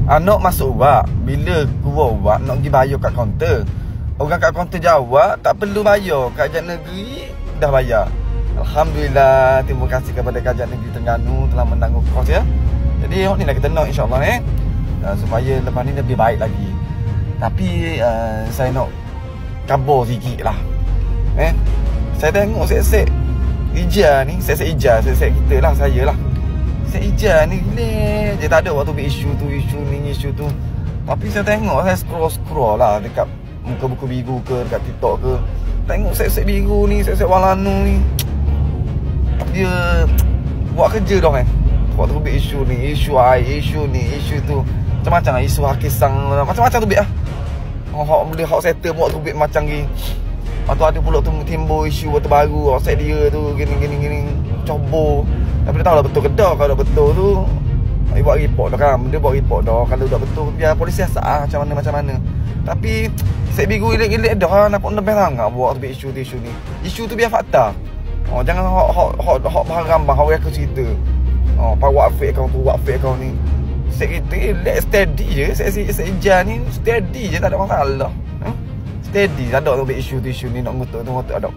Anak masuk ubat. Bila keluar ubat nak pergi bayar kat kaunter, orang kat kaunter jawab tak perlu bayar, kerajaan negeri dah bayar. Alhamdulillah, terima kasih kepada kerajaan negeri Terengganu telah menanggung kos ya. Jadi ni lah kita nak insya-Allah supaya lepas ni lebih baik lagi. Tapi saya nak kabar sikit lah. Saya tengok sek-sek Ija ni, sek-sek Ija, sek-sek kita lah, saya lah. Sek Ija ni gila. Dia tak ada waktu isu tu, isu ni, isu tu. Tapi saya tengok, saya scroll lah dekat muka buku biru ke, dekat TikTok ke. Tengok sek-sek biru ni, sek-sek Walanu ni. Dia buat kerja dah kan. Waktu tubik isu ni, isu air, isu ni, isu tu. Macam-macam lah, isu Hakisang, macam-macam tubik lah. Boleh hak settle buat tubik macam ni. Lepas tu ada pula tu timbul isu terbaru, offset dia tu, gini. Coba. Tapi dia tahu lah betul ke tak. Kalau betul tu, dia buat report dah kan. Dia buat report dah. Kalau dah betul, biar polis siasat lah macam mana. Tapi, set biru ilik-ilik dah. Nampak lebih sangat buat tubik isu ni. Isu tu biar fakta. Jangan hak barang bang, hak aku cerita. Buat fake kau ni. Set kita steady je. Set Ija ni steady je, tak ada masalah. Steady, tak ada tu isu ni nak ngutuk ada.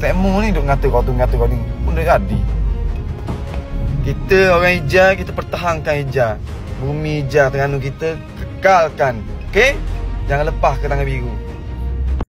Set Mu ni duk ngata kau ni. Pun dah jadi. Kita orang Ija, kita pertahankan Ija. Bumi Ija Terengganu kita kekalkan. Okey? Jangan lepas ke tangan biru.